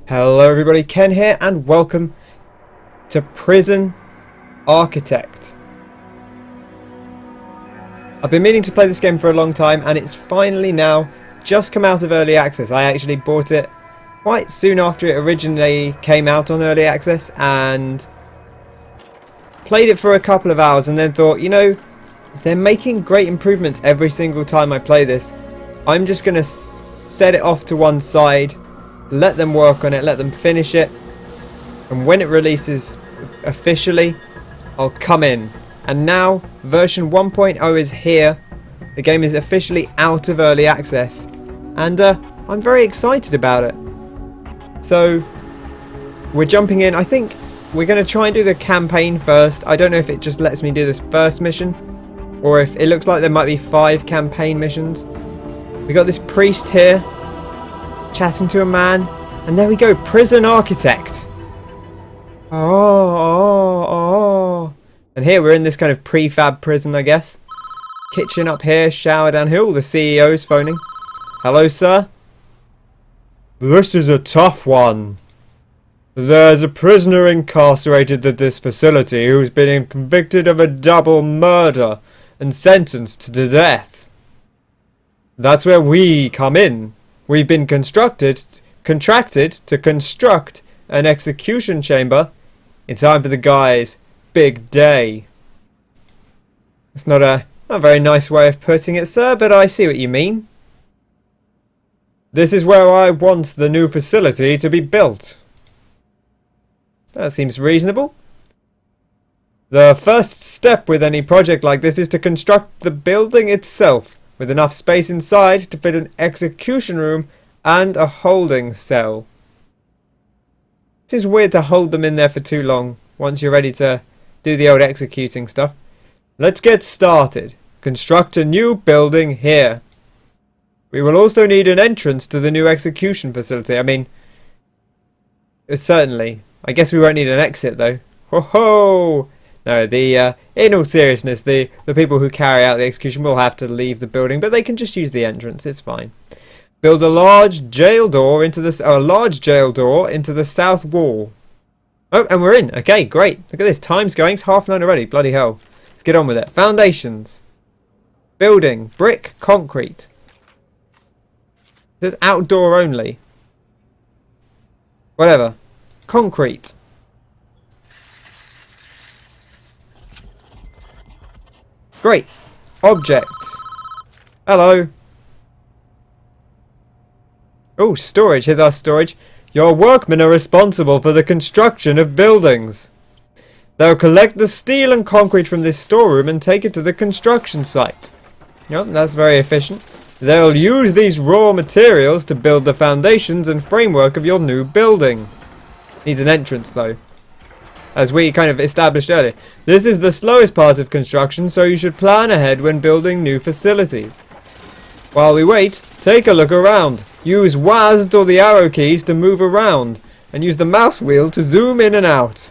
Hello everybody, Ken here and welcome to Prison Architect. I've been meaning to play this game for a long time and it's finally now just come out of early access. I actually bought it quite soon after it originally came out on early access and played it for a couple of hours and then thought, you know, they're making great improvements every single time I play this. I'm just going to set it off to one side, let them work on it, let them finish it, and when it releases officially, I'll come in. And now version 1.0 is here. The game is officially out of early access and I'm very excited about it. So we're jumping in. I think we're going to try and do the campaign first. I don't know if it just lets me do this first mission or if it looks like there might be 5 campaign missions. We got this priest here chatting to a man, and there we go, Prison Architect. Oh. And here we're in this kind of prefab prison, I guess. Kitchen up here, shower down here. The CEO's phoning. Hello, sir. This is a tough one. There's a prisoner incarcerated at this facility who's been convicted of a double murder and sentenced to death. That's where we come in. We've been contracted to construct an execution chamber in time for the guy's big day. It's not a very nice way of putting it, sir, but I see what you mean. This is where I want the new facility to be built. That seems reasonable. The first step with any project like this is to construct the building itself, with enough space inside to fit an execution room and a holding cell. Seems weird to hold them in there for too long once you're ready to do the old executing stuff. Let's get started. Construct a new building here. We will also need an entrance to the new execution facility. I mean, certainly. I guess we won't need an exit though. Ho ho! No, in all seriousness, the people who carry out the execution will have to leave the building, but they can just use the entrance. It's fine. Build a large jail door into the south wall. Oh, and we're in. Okay, great. Look at this. Time's going. It's 9:30 already. Bloody hell. Let's get on with it. Foundations. Building. Brick. Concrete. It says outdoor only. Whatever. Concrete. Great. Objects. Hello. Oh, storage. Here's our storage. Your workmen are responsible for the construction of buildings. They'll collect the steel and concrete from this storeroom and take it to the construction site. Yep, that's very efficient. They'll use these raw materials to build the foundations and framework of your new building. Needs an entrance though, as we kind of established earlier. This is the slowest part of construction, so you should plan ahead when building new facilities. While we wait, take a look around. Use WASD or the arrow keys to move around, and use the mouse wheel to zoom in and out.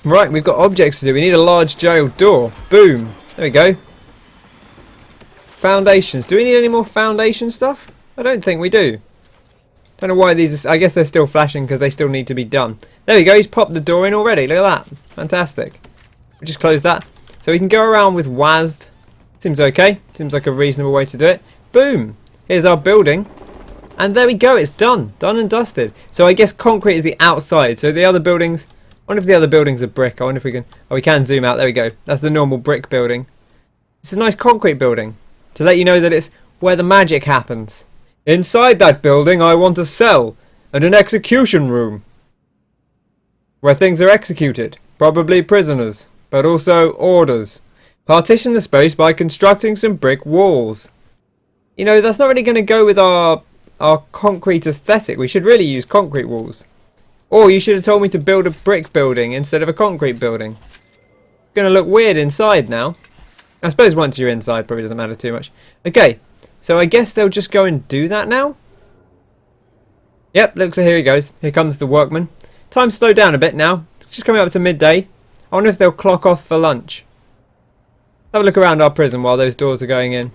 Right, we've got objects to do. We need a large jail door. Boom. There we go. Foundations. Do we need any more foundation stuff? I don't think we do. Don't know why these are, I guess they're still flashing because they still need to be done. There we go, he's popped the door in already. Look at that. Fantastic. We'll just close that. So we can go around with WASD. Seems okay. Seems like a reasonable way to do it. Boom. Here's our building. And there we go, it's done. Done and dusted. So I guess concrete is the outside. So the other buildings, I wonder if the other buildings are brick. I wonder if we can, oh, we can zoom out. There we go. That's the normal brick building. It's a nice concrete building to let you know that it's where the magic happens. Inside that building, I want a cell and an execution room where things are executed. Probably prisoners, but also orders. Partition the space by constructing some brick walls. You know, that's not really going to go with our concrete aesthetic. We should really use concrete walls. Or you should have told me to build a brick building instead of a concrete building. It's going to look weird inside now. I suppose once you're inside, probably doesn't matter too much. Okay. So I guess they'll just go and do that now? Yep, looks like here he goes. Here comes the workman. Time's slowed down a bit now. It's just coming up to midday. I wonder if they'll clock off for lunch. Have a look around our prison while those doors are going in.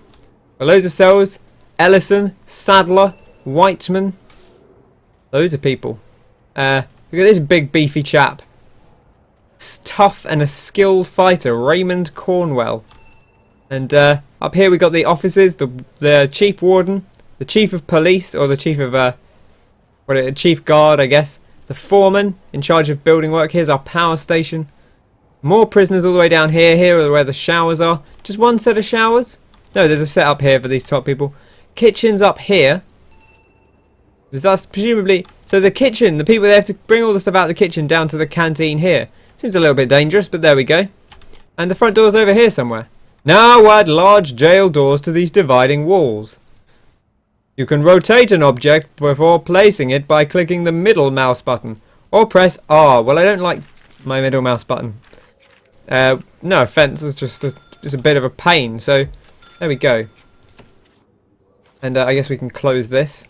Got loads of cells Ellison, Sadler, Whiteman. Loads of people. Look at this big beefy chap. Tough and a skilled fighter, Raymond Cornwell. And up here we got the officers, the chief warden, the chief of police, or the chief of chief guard, I guess. The foreman in charge of building work. Here's our power station. More prisoners all the way down here. Here are where the showers are. Just one set of showers? No, there's a set up here for these top people. Kitchen's up here. Because that's presumably... So the kitchen, the people, they have to bring all the stuff out of the kitchen down to the canteen here. Seems a little bit dangerous, but there we go. And the front door's over here somewhere. Now add large jail doors to these dividing walls. You can rotate an object before placing it by clicking the middle mouse button. Or press R. Well, I don't like my middle mouse button. No offence, it's just a bit of a pain. So, there we go. And I guess we can close this.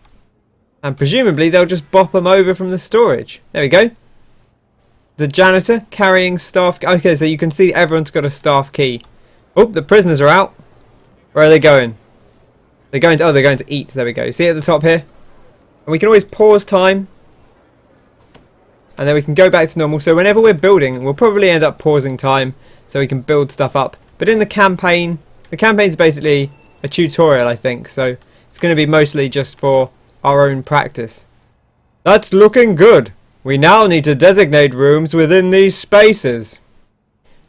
And presumably they'll just bop them over from the storage. There we go. The janitor carrying staff... Okay, so you can see everyone's got a staff key. Oh, the prisoners are out. Where are they going? They're going to eat. There we go. See at the top here? And we can always pause time. And then we can go back to normal. So whenever we're building, we'll probably end up pausing time so we can build stuff up. But in the campaign's basically a tutorial, I think. So it's going to be mostly just for our own practice. That's looking good. We now need to designate rooms within these spaces.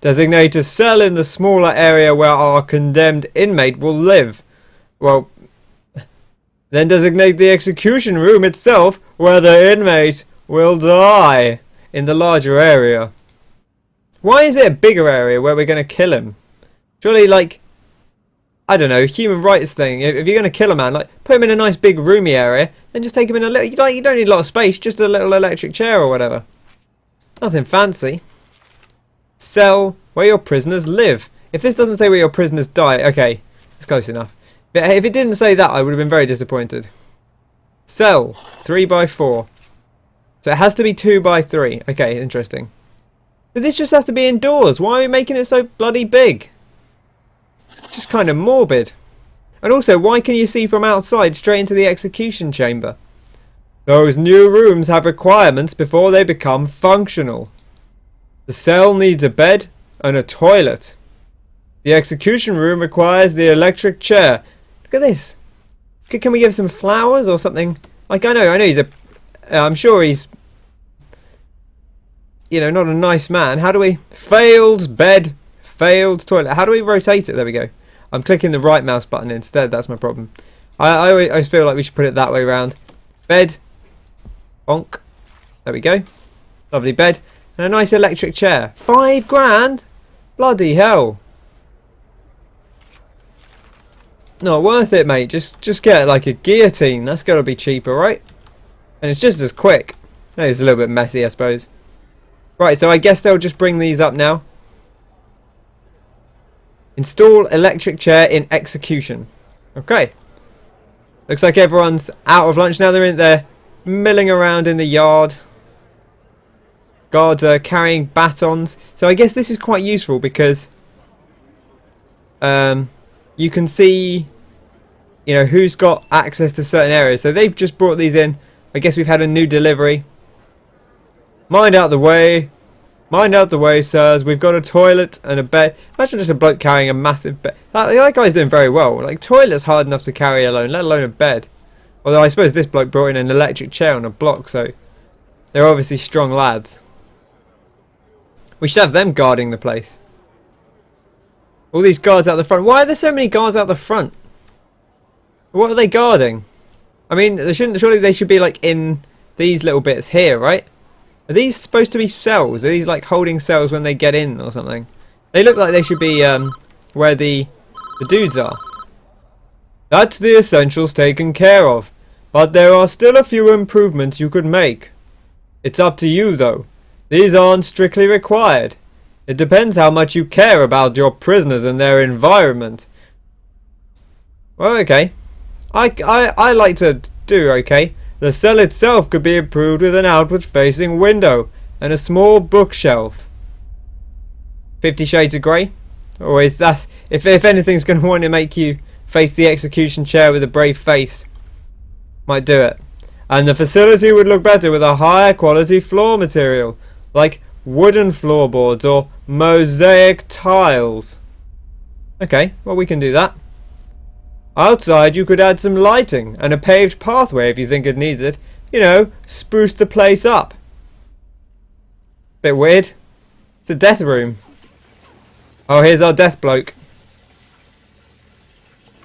Designate a cell in the smaller area where our condemned inmate will live. Well, then designate the execution room itself where the inmate will die in the larger area. Why is it a bigger area where we're going to kill him? Surely, like, I don't know, human rights thing. If you're going to kill a man, like, put him in a nice big roomy area and just take him in a little... You don't need a lot of space, just a little electric chair or whatever. Nothing fancy. Cell where your prisoners live. If this doesn't say where your prisoners die, okay, it's close enough. But if it didn't say that, I would have been very disappointed. Cell 3x4. So it has to be 2x3. Okay, interesting. But this just has to be indoors. Why are we making it so bloody big? It's just kind of morbid. And also, why can you see from outside straight into the execution chamber? Those new rooms have requirements before they become functional. The cell needs a bed and a toilet. The execution room requires the electric chair. Look at this. Can we give some flowers or something? Like, I know he's I'm sure he's, you know, not a nice man. How do we... Failed bed, failed toilet. How do we rotate it? There we go. I'm clicking the right mouse button instead. That's my problem. I always feel like we should put it that way around. Bed. Bonk. There we go. Lovely bed. And a nice electric chair. £5 grand? Bloody hell. Not worth it, mate. Just get like a guillotine. That's got to be cheaper, right? And it's just as quick. No, it's a little bit messy, I suppose. Right, so I guess they'll just bring these up now. Install electric chair in execution. Okay. Looks like everyone's out of lunch now. They're in there milling around in the yard. Guards are carrying batons. So I guess this is quite useful because you can see, you know, who's got access to certain areas. So they've just brought these in. I guess we've had a new delivery. Mind out the way. Mind out the way, sirs. We've got a toilet and a bed. Imagine just a bloke carrying a massive bed. That guy's doing very well. Like, toilet's hard enough to carry alone, let alone a bed. Although I suppose this bloke brought in an electric chair on a block, so they're obviously strong lads. We should have them guarding the place. All these guards out the front. Why are there so many guards out the front? What are they guarding? I mean, surely they should be like in these little bits here, right? Are these supposed to be cells? Are these like holding cells when they get in or something? They look like they should be where the dudes are. That's the essentials taken care of. But there are still a few improvements you could make. It's up to you though. These aren't strictly required. It depends how much you care about your prisoners and their environment. Well, okay. I like to do okay. The cell itself could be improved with an outward-facing window and a small bookshelf. 50 Shades of Grey? Or is that... If anything's going to want to make you face the execution chair with a brave face. Might do it. And the facility would look better with a higher quality floor material, like wooden floorboards or mosaic tiles. Okay, well, we can do that. Outside you could add some lighting and a paved pathway if you think it needs it. You know, spruce the place up. Bit weird. It's a death room. Oh, here's our death bloke.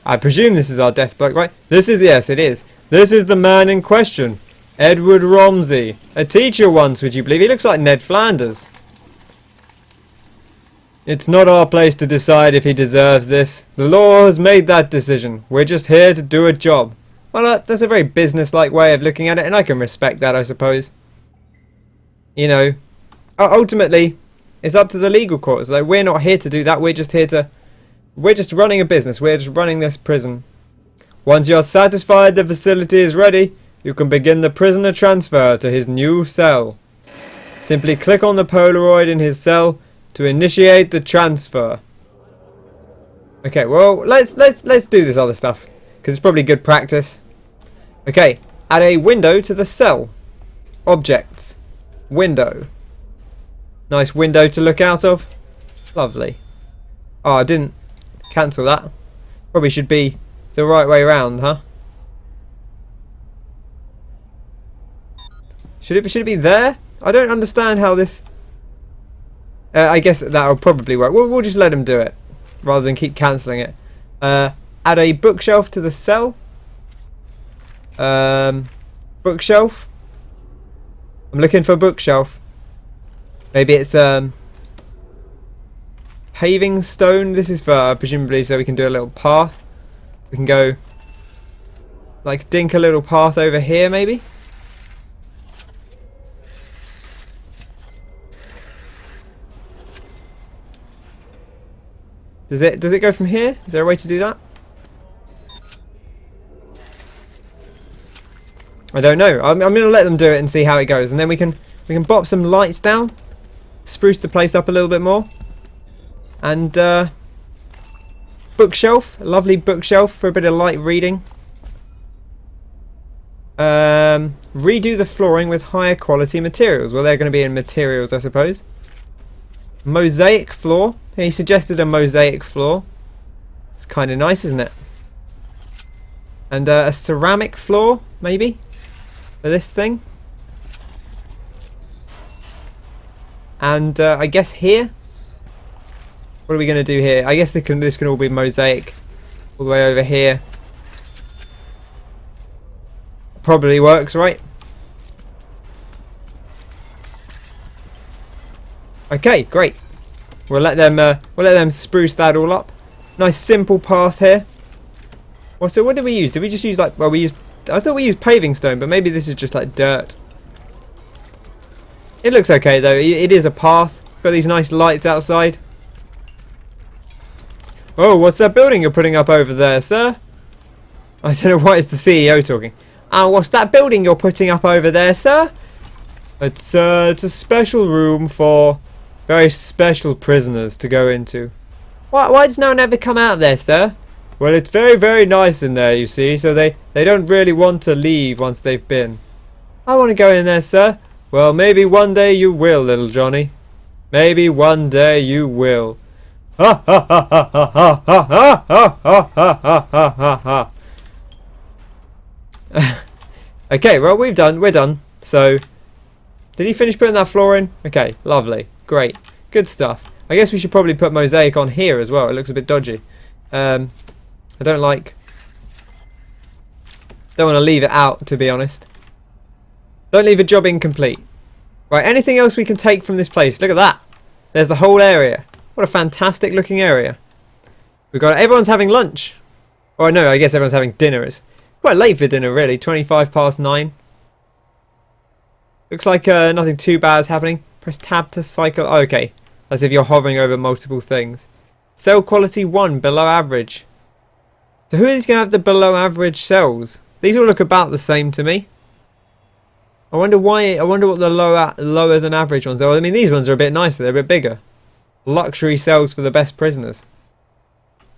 I presume this is our death bloke, right? This is, yes, it is. This is the man in question. Edward Romsey. A teacher once, would you believe? He looks like Ned Flanders. It's not our place to decide if he deserves this. The law has made that decision. We're just here to do a job. Well, that's a very business-like way of looking at it, and I can respect that, I suppose. You know, ultimately, it's up to the legal courts. Like, we're not here to do that. We're just here to... We're just running a business. We're just running this prison. Once you're satisfied the facility is ready, you can begin the prisoner transfer to his new cell. Simply click on the Polaroid in his cell to initiate the transfer. Okay, well, let's do this other stuff, because it's probably good practice. Okay, add a window to the cell. Objects. Window. Nice window to look out of. Lovely. Oh, I didn't cancel that. Probably should be the right way around, huh? Should it be there? I don't understand how this... I guess that'll probably work. We'll just let him do it, rather than keep cancelling it. Add a bookshelf to the cell. Bookshelf. I'm looking for a bookshelf. Maybe it's paving stone. This is for presumably so we can do a little path. We can go like dink a little path over here, maybe. Does it go from here? Is there a way to do that? I don't know. I'm going to let them do it and see how it goes, and then we can bop some lights down, spruce the place up a little bit more, and bookshelf, a lovely bookshelf for a bit of light reading. Redo the flooring with higher quality materials. Well, they're going to be in materials, I suppose. Mosaic floor. He suggested a mosaic floor. It's kind of nice, isn't it? And a ceramic floor, maybe, for this thing. And I guess here, what are we going to do here? I guess this can all be mosaic all the way over here. Probably works, right? Okay, great. We'll let them spruce that all up. Nice simple path here. Well, so what did we use? Did we just use like? Well, I thought we used paving stone, but maybe this is just like dirt. It looks okay though. It is a path. Got these nice lights outside. Oh, what's that building you're putting up over there, sir? I don't know why it's the CEO talking. Oh, what's that building you're putting up over there, sir? It's a special room for very special prisoners to go into. Why does no one ever come out there, sir? Well, it's very, very nice in there, you see, so they don't really want to leave once they've been. I want to go in there, sir. Well, maybe one day you will, little Johnny. Maybe one day you will. Ha ha ha ha ha ha ha ha ha ha ha ha ha. Okay, well, we're done. So, did he finish putting that floor in? Okay, lovely. Great. Good stuff. I guess we should probably put mosaic on here as well. It looks a bit dodgy. I don't want to leave it out, to be honest. Don't leave a job incomplete. Right, anything else we can take from this place? Look at that. There's the whole area. What a fantastic looking area. Everyone's having lunch. Oh no, I guess everyone's having dinner. It's quite late for dinner, really. 9:25. Looks like nothing too bad is happening. Press tab to cycle. Oh, okay. As if you're hovering over multiple things. Cell quality 1, below average. So who is going to have the below average cells? These all look about the same to me. I wonder why. I wonder what the lower than average ones are. I mean, these ones are a bit nicer. They're a bit bigger. Luxury cells for the best prisoners.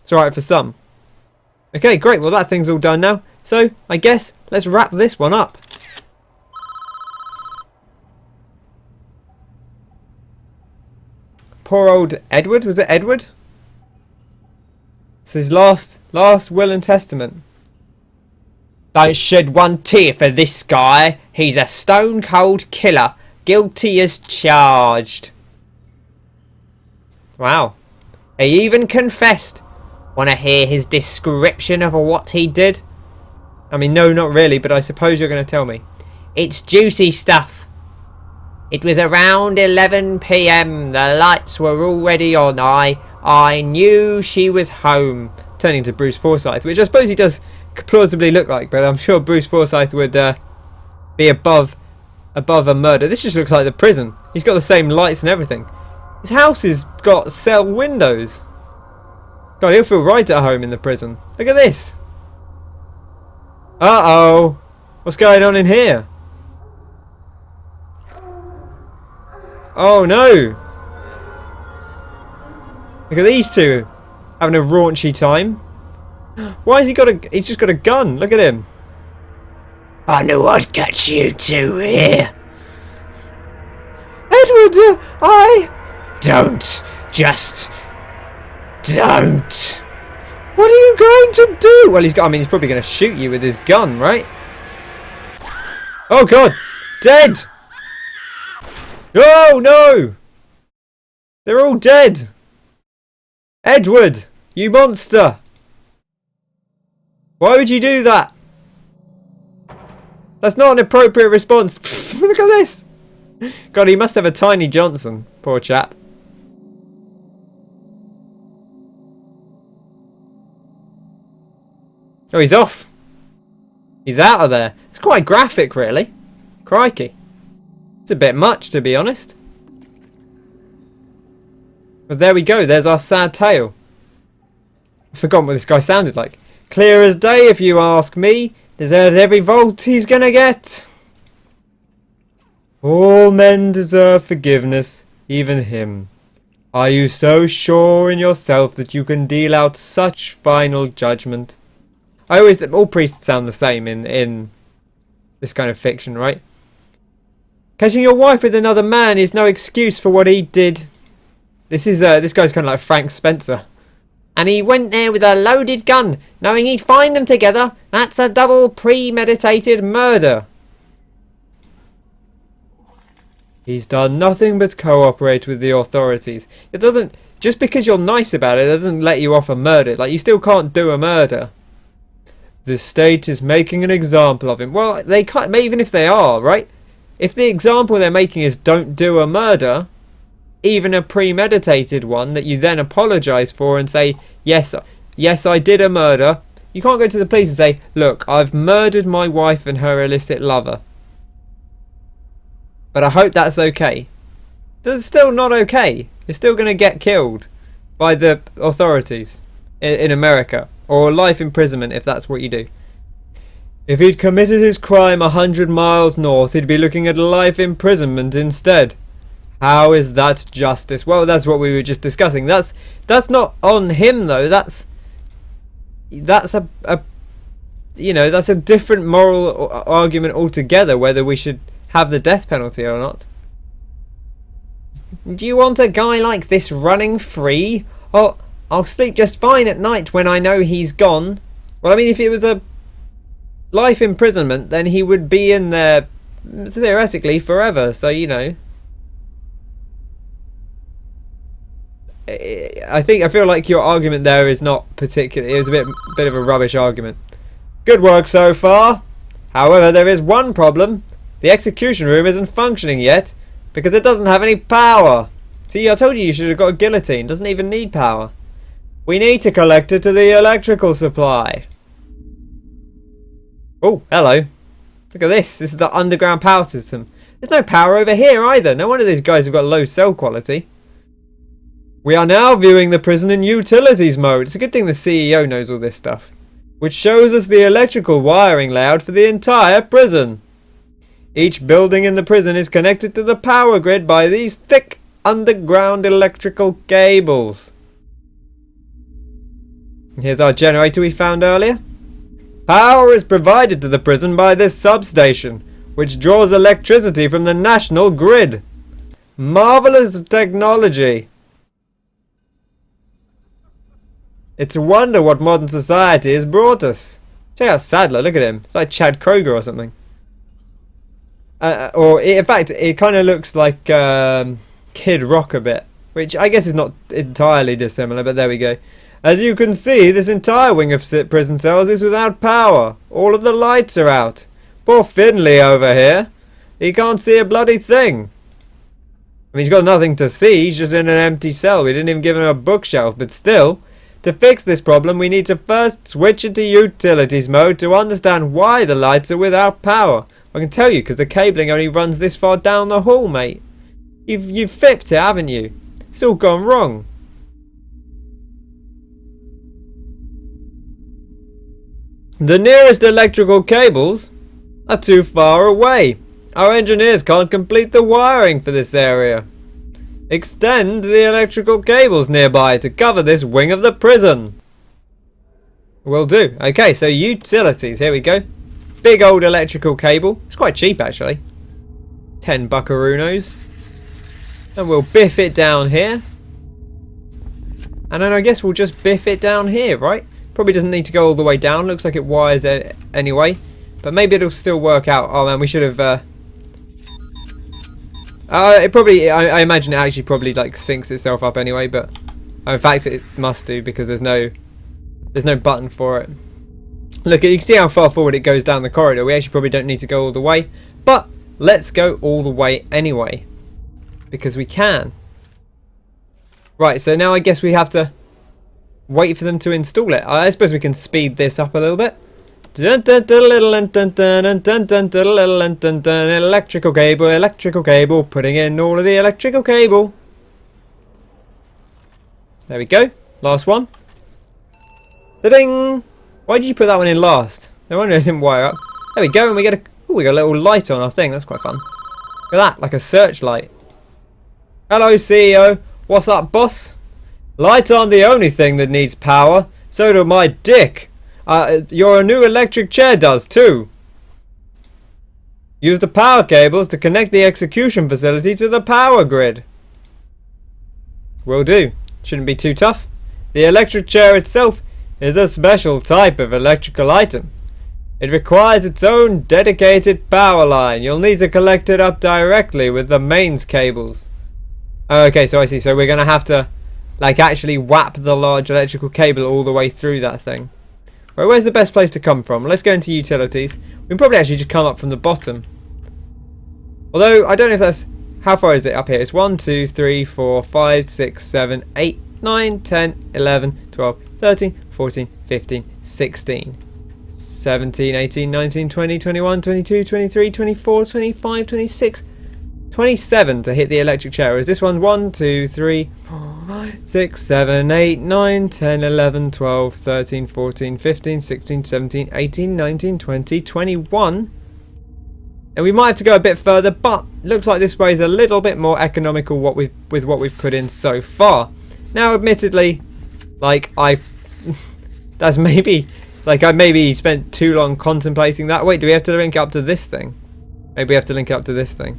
It's alright for some. Okay, great. Well, that thing's all done now. So, I guess, let's wrap this one up. Poor old Edward. Was it Edward? It's his last will and testament. Don't shed one tear for this guy. He's a stone cold killer. Guilty as charged. Wow. He even confessed. Want to hear his description of what he did? I mean, no, not really, but I suppose you're going to tell me. It's juicy stuff. It was around 11 p.m. The lights were already on. I knew she was home. Turning to Bruce Forsyth, which I suppose he does plausibly look like, but I'm sure Bruce Forsyth would be above a murder. This just looks like the prison. He's got the same lights and everything. His house has got cell windows. God, he'll feel right at home in the prison. Look at this. Uh-oh. What's going on in here? Oh, no. Look at these two having a raunchy time. Why has he got a... He's just got a gun. Look at him. I knew I'd catch you two here. Edward, I... Don't. Just... don't. What are you going to do? Well, he's got... I mean, he's probably going to shoot you with his gun, right? Oh, God. Dead. Oh, no. They're all dead. Edward, you monster. Why would you do that? That's not an appropriate response. Look at this. God, he must have a tiny Johnson. Poor chap. Oh, he's off. He's out of there. It's quite graphic, really. Crikey. It's a bit much, to be honest. But there we go. There's our sad tale. I've forgotten what this guy sounded like. Clear as day, if you ask me. Deserves every volt he's gonna get. All men deserve forgiveness, even him. Are you so sure in yourself that you can deal out such final judgment? All priests sound the same in this kind of fiction, right? Catching your wife with another man is no excuse for what he did. This guy's kind of like Frank Spencer. And he went there with a loaded gun, knowing he'd find them together. That's a double premeditated murder. He's done nothing but cooperate with the authorities. It doesn't... Just because you're nice about it doesn't let you off a murder. Like, you still can't do a murder. The state is making an example of him. Well, they can't... Even if they are, right? If the example they're making is don't do a murder... Even a premeditated one that you then apologise for and say, yes, I did a murder. You can't go to the police and say, look, I've murdered my wife and her illicit lover. But I hope that's okay. That's still not okay. You're still going to get killed by the authorities in America. Or life imprisonment if that's what you do. If he'd committed his crime 100 miles north, he'd be looking at life imprisonment instead. How is that justice? Well, that's what we were just discussing. That's not on him though. That's a that's a different moral argument altogether. Whether we should have the death penalty or not. Do you want a guy like this running free? Oh, I'll sleep just fine at night when I know he's gone. Well, I mean, if it was a life imprisonment, then he would be in there theoretically forever. So I feel like your argument there is not particularly... It was a bit of a rubbish argument. Good work so far. However, there is one problem. The execution room isn't functioning yet because it doesn't have any power. See, I told you should have got a guillotine. It doesn't even need power. We need to connect it to the electrical supply. Oh, hello. Look at this. This is the underground power system. There's no power over here either. No wonder these guys have got low cell quality. We are now viewing the prison in utilities mode. It's a good thing the CEO knows all this stuff. Which shows us the electrical wiring layout for the entire prison. Each building in the prison is connected to the power grid by these thick underground electrical cables. Here's our generator we found earlier. Power is provided to the prison by this substation, which draws electricity from the national grid. Marvelous technology. It's a wonder what modern society has brought us. Check out Sadler, look at him. It's like Chad Kroger or something. In fact, it kind of looks like Kid Rock a bit, which I guess is not entirely dissimilar, but there we go. As you can see, this entire wing of prison cells is without power. All of the lights are out. Poor Finley over here. He can't see a bloody thing. I mean, he's got nothing to see. He's just in an empty cell. We didn't even give him a bookshelf, but still. To fix this problem, we need to first switch into utilities mode to understand why the lights are without power. I can tell you, because the cabling only runs this far down the hall, mate. You've fipped it, haven't you? It's all gone wrong. The nearest electrical cables are too far away. Our engineers can't complete the wiring for this area. Extend the electrical cables nearby to cover this wing of the prison. Will do. Okay, so utilities. Here we go. Big old electrical cable. It's quite cheap, actually. 10 buckaroos. And we'll biff it down here. And then I guess we'll just biff it down here, right? Probably doesn't need to go all the way down. Looks like it wires it anyway. But maybe it'll still work out. Oh man, we should have... it probably... I imagine it actually probably like syncs itself up anyway. But in fact, it must do because there's no button for it. Look, you can see how far forward it goes down the corridor. We actually probably don't need to go all the way. But let's go all the way anyway. Because we can. Right, so now I guess we have to wait for them to install it. I suppose we can speed this up a little bit. Electrical cable, putting in all of the electrical cable. There we go. Last one. Da-ding! Why did you put that one in last? No wonder it didn't wire up. There we go, and we got a little light on our thing. That's quite fun. Look at that, like a searchlight. Hello, CEO. What's up, boss? Lights aren't the only thing that needs power. So do my dick. Your new electric chair does too. Use the power cables to connect the execution facility to the power grid. Will do. Shouldn't be too tough. The electric chair itself is a special type of electrical item. It requires its own dedicated power line. You'll need to connect it up directly with the mains cables. Okay, so I see. So we're going to have to like actually whap the large electrical cable all the way through that thing. Right, where's the best place to come from? Let's go into utilities. We can probably actually just come up from the bottom. Although, I don't know if that's... How far is it up here? It's 1, 2, 3, 4, 5, 6, 7, 8, 9, 10, 11, 12, 13, 14, 15, 16, 17, 18, 19, 20, 21, 22, 23, 24, 25, 26... 27 to hit the electric chair. Is this one 1, 2, 3, 4, 5, 6, 7, 8, 9, 10, 11, 12, 13, 14, 15, 16, 17, 18, 19, 20, 21. And we might have to go a bit further, but looks like this way is a little bit more economical with what we've put in so far. Now, admittedly, like that's maybe like I maybe spent too long contemplating that. Wait, do we have to link up to this thing? Maybe we have to link up to this thing.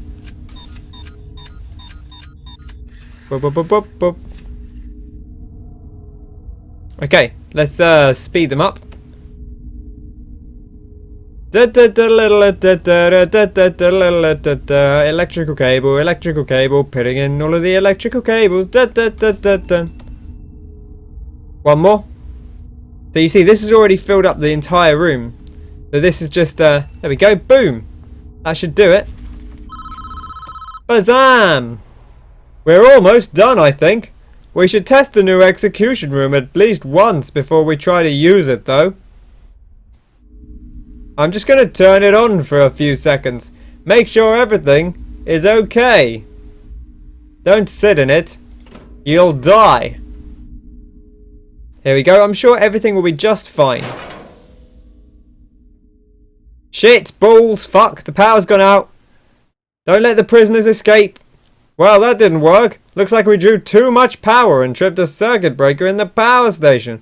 Okay, let's speed them up. Electrical cable, putting in all of the electrical cables. One more. So you see, this has already filled up the entire room. So this is just, there we go, boom. That should do it. Bazam! We're almost done, I think. We should test the new execution room at least once before we try to use it, though. I'm just going to turn it on for a few seconds. Make sure everything is okay. Don't sit in it. You'll die. Here we go. I'm sure everything will be just fine. Shit, balls, fuck. The power's gone out. Don't let the prisoners escape. Well, that didn't work. Looks like we drew too much power and tripped a circuit breaker in the power station.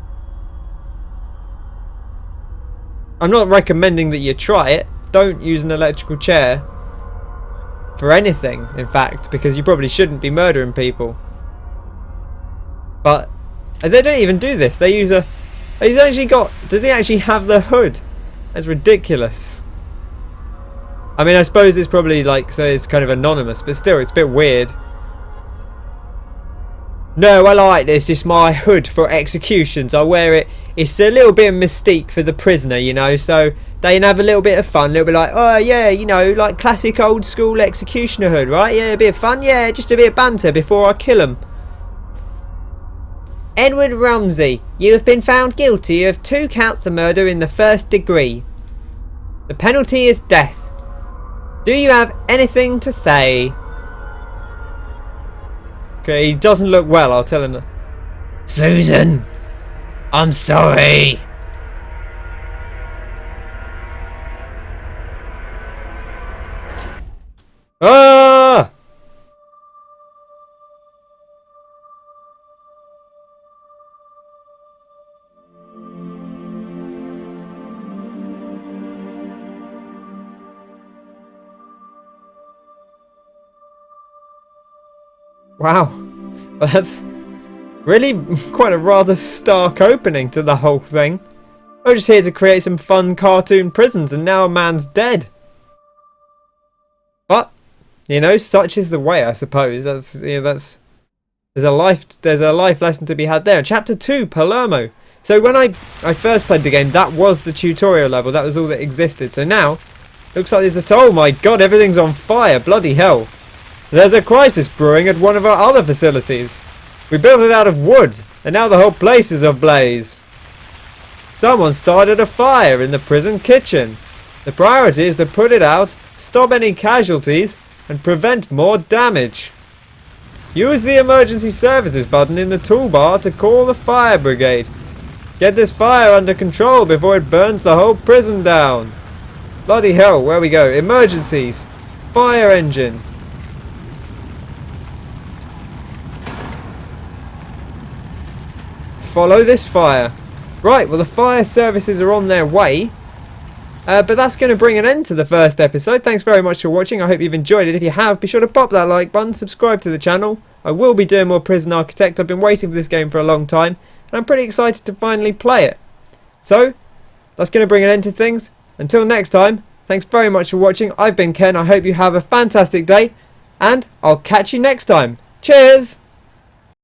I'm not recommending that you try it. Don't use an electrical chair for anything, in fact, because you probably shouldn't be murdering people. But they don't even do this. They use a... He's actually got... Does he actually have the hood? That's ridiculous. I mean, I suppose it's probably like... So it's kind of anonymous, but still, it's a bit weird. No, I like this. It's my hood for executions. I wear it. It's a little bit of mystique for the prisoner, you know, so they can have a little bit of fun. A little bit like, oh yeah, you know, like classic old school executioner hood, right? Yeah, a bit of fun. Yeah, just a bit of banter before I kill him. Edward Rumsey, you have been found guilty of 2 counts of murder in the 1st degree. The penalty is death. Do you have anything to say? Okay, he doesn't look well, I'll tell him that. Susan, I'm sorry. Ah! Wow, well, that's really quite a rather stark opening to the whole thing. I was just here to create some fun cartoon prisons and now a man's dead. But, you know, such is the way, I suppose. That's, you know, that's... There's a life lesson to be had there. Chapter 2, Palermo. So when I first played the game, that was the tutorial level. That was all that existed. So now, looks like there's a... Oh my god, everything's on fire. Bloody hell. There's a crisis brewing at one of our other facilities. We built it out of wood, and now the whole place is ablaze. Someone started a fire in the prison kitchen. The priority is to put it out, stop any casualties, and prevent more damage. Use the emergency services button in the toolbar to call the fire brigade. Get this fire under control before it burns the whole prison down. Bloody hell, where we go? Emergencies. Fire engine. Follow this fire. Right, well the fire services are on their way. But that's going to bring an end to the first episode. Thanks very much for watching. I hope you've enjoyed it. If you have, be sure to pop that like button, subscribe to the channel. I will be doing more Prison Architect. I've been waiting for this game for a long time, and I'm pretty excited to finally play it. So, that's going to bring an end to things. Until next time, thanks very much for watching. I've been Ken. I hope you have a fantastic day, and I'll catch you next time. Cheers!